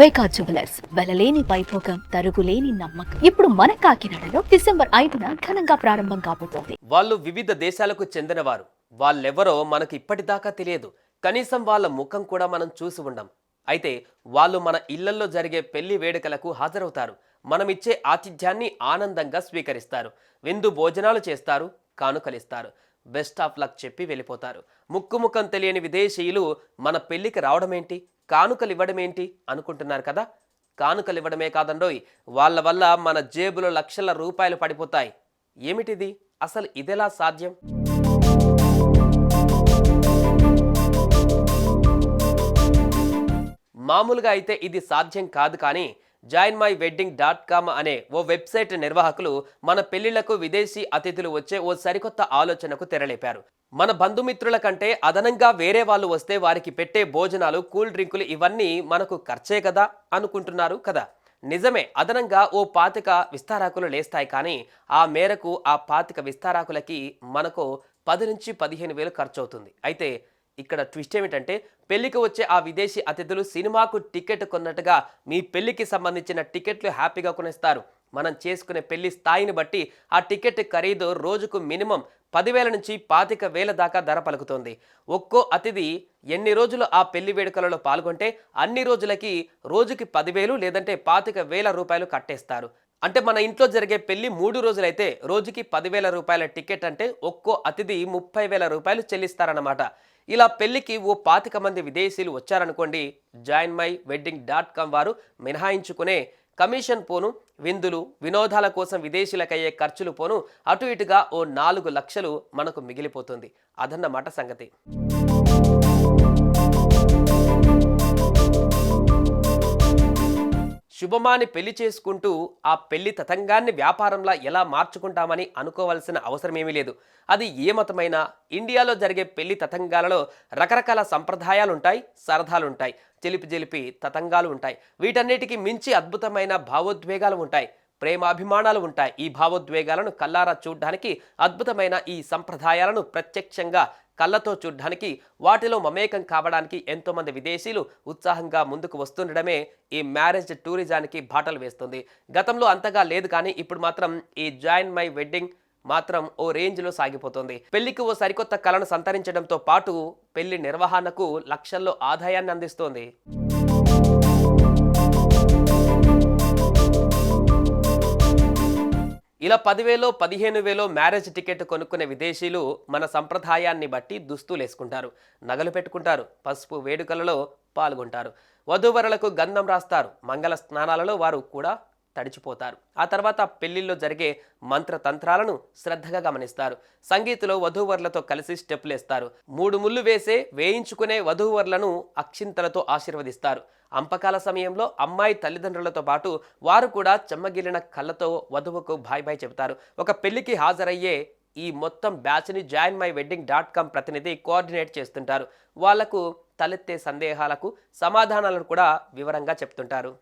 వైకా jewellers వెలలేని Vaibhogam తరుగులేని నమ్మకం. ఇప్పుడు మన కాకినాడలో డిసెంబర్ 5న ఘనంగా ప్రారంభం కాబోతోంది. వాళ్ళు వివిధ దేశాలకు చెందినవారు. వాళ్ళెవరో మనకు ఇప్పటిదాకా తెలియదు. కనీసం వాళ్ళ ముఖం కూడా మనం చూసి ఉండం. అయితే వాళ్ళు మన ఇళ్లల్లో జరిగే పెళ్లి వేడుకలకు హాజరవుతారు. మనమిచ్చే ఆతిథ్యాన్ని ఆనందంగా స్వీకరిస్తారు. విందు భోజనాలు చేస్తారు, కానుకలిస్తారు, బెస్ట్ ఆఫ్ లక్ చెప్పి వెళ్ళిపోతారు. ముక్కుముఖం తెలియని విదేశీయులు మన పెళ్లికి రావడమేంటి, కానుకలు ఇవ్వడమేంటి అనుకుంటున్నారు కదా. కానుకలు ఇవ్వడమే కాదండోయ్, వాళ్ళ వల్ల మన జేబులో లక్షల రూపాయలు పడిపోతాయి. ఏమిటిది, అసలు ఇదెలా సాధ్యం? మామూలుగా అయితే ఇది సాధ్యం కాదు. కానీ joinmywedding.com అనే ఓ వెబ్సైట్ నిర్వాహకులు మన పెళ్లిళ్లకు విదేశీ అతిథులు వచ్చే ఓ సరికొత్త ఆలోచనకు తెరలేపారు. మన బంధుమిత్రుల కంటే అదనంగా వేరే వాళ్ళు వస్తే వారికి పెట్టే భోజనాలు, కూల్ డ్రింకులు ఇవన్నీ మనకు ఖర్చే కదా అనుకుంటున్నారు కదా. నిజమే, అదనంగా ఓ 25 విస్తారాకులు లేస్తాయి. కానీ ఆ మేరకు ఆ 25 విస్తారాకులకి మనకు 10 నుంచి 15 వేలు ఖర్చు అవుతుంది. అయితే ఇక్కడ ట్విస్ట్ ఏమిటంటే, పెళ్లికి వచ్చే ఆ విదేశీ అతిథులు సినిమాకు టికెట్ కొన్నట్టుగా మీ పెళ్లికి సంబంధించిన టికెట్లు హ్యాపీగా కొనేస్తారు. మనం చేసుకునే పెళ్లి స్థాయిని బట్టి ఆ టికెట్ ఖరీదు రోజుకు మినిమం 10,000 నుంచి 25,000 దాకా ధర పలుకుతోంది. ఒక్కో అతిథి ఎన్ని రోజులు ఆ పెళ్లి వేడుకలలో పాల్గొంటే అన్ని రోజులకి రోజుకి 10,000 లేదంటే 25,000 రూపాయలు కట్టేస్తారు. అంటే మన ఇంట్లో జరిగే పెళ్లి 3 రోజులైతే రోజుకి 10,000 రూపాయల టికెట్ అంటే ఒక్కో అతిథి 30,000 రూపాయలు చెల్లిస్తారన్నమాట. ఇలా పెళ్లికి ఓ 25 మంది విదేశీయులు వచ్చారనుకోండి, joinmywedding.com వారు మినహాయించుకునే కమిషన్ పోను, విందులు వినోదాల కోసం విదేశీయులకయ్యే ఖర్చులు పోను అటు ఇటుగా ఓ 4 లక్షలు మనకు మిగిలిపోతుంది. అదన్నమాట సంగతి. శుభమాని పెళ్లి చేసుకుంటూ ఆ పెళ్లి తతంగాన్ని వ్యాపారంలా ఎలా మార్చుకుంటామని అనుకోవాల్సిన అవసరమేమీ లేదు. అది ఏ మతమైనా ఇండియాలో జరిగే పెళ్లి తతంగాలలో రకరకాల సంప్రదాయాలుంటాయి, సరదాలుంటాయి, చిలిపి తతంగాలు ఉంటాయి. వీటన్నిటికీ మించి అద్భుతమైన భావోద్వేగాలు ఉంటాయి, ప్రేమాభిమానాలు ఉంటాయి. ఈ భావోద్వేగాలను కల్లారా చూడ్డానికి, అద్భుతమైన ఈ సంప్రదాయాలను ప్రత్యక్షంగా కళ్ళతో చూడ్డానికి, వాటిలో మమేకం కావడానికి ఎంతోమంది విదేశీయులు ఉత్సాహంగా ముందుకు వస్తుండడమే ఈ మ్యారేజ్ టూరిజానికి బాటలు వేస్తుంది. గతంలో అంతగా లేదు, కానీ ఇప్పుడు మాత్రం ఈ జాయిన్ మై వెడ్డింగ్ మాత్రం ఓ రేంజ్లో సాగిపోతుంది. పెళ్లికి ఓ సరికొత్త కళను సంతరించడంతో పాటు పెళ్లి నిర్వహణకు లక్షల్లో ఆదాయాన్ని అందిస్తోంది. ఇలా 10,000 15,000 మ్యారేజ్ టికెట్ కొనుక్కునే విదేశీయులు మన సంప్రదాయాన్ని బట్టి దుస్తులు వేసుకుంటారు, నగలు పెట్టుకుంటారు, పసుపు వేడుకలలో పాల్గొంటారు, వధూవరులకు గంధం రాస్తారు, మంగళ స్నానాలలో వారు కూడా తడిచిపోతారు. ఆ తర్వాత పెళ్లిల్లో జరిగే మంత్రతంత్రాలను శ్రద్ధగా గమనిస్తారు. సంగీతలో వధూవరులతో కలిసి స్టెప్పులేస్తారు. 3 ముళ్ళు వేయించుకునే వధూవరులను అక్షింతలతో ఆశీర్వదిస్తారు. అంపకాల సమయంలో అమ్మాయి తల్లిదండ్రులతో పాటు వారు కూడా చెమ్మగిలిన కళ్ళతో వధువుకు బాయ్ బాయ్ చెబుతారు. ఒక పెళ్లికి హాజరయ్యే ఈ మొత్తం బ్యాచ్ని joinmywedding.com ప్రతినిధి కోఆర్డినేట్ చేస్తుంటారు. వాళ్లకు తలెత్తే సందేహాలకు సమాధానాలను కూడా వివరంగా చెప్తుంటారు.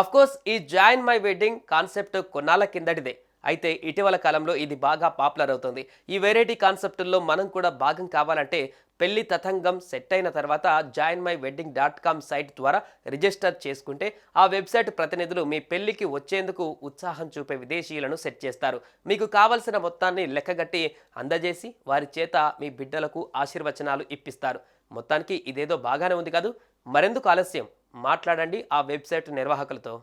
అఫ్కోర్స్ ఈ జాయిన్ మై వెడ్డింగ్ కాన్సెప్ట్ కొన్నాళ్ళ కిందటిదే. అయితే ఇటీవల కాలంలో ఇది బాగా పాపులర్ అవుతుంది. ఈ వెరైటీ కాన్సెప్టుల్లో మనం కూడా భాగం కావాలంటే పెళ్లి తతంగం సెట్ అయిన తర్వాత joinmywedding.com సైట్ ద్వారా రిజిస్టర్ చేసుకుంటే ఆ వెబ్సైట్ ప్రతినిధులు మీ పెళ్లికి వచ్చేందుకు ఉత్సాహం చూపే విదేశీయులను సెట్ చేస్తారు. మీకు కావలసిన మొత్తాన్ని లెక్కగట్టి అందజేసి వారి చేత మీ బిడ్డలకు ఆశీర్వచనాలు ఇప్పిస్తారు. మొత్తానికి ఇదేదో బాగానే ఉంది కాదు. మరెందుకు ఆలస్యం, మాట్లాడండి ఆ వెబ్సైట్ నిర్వాహకులతో.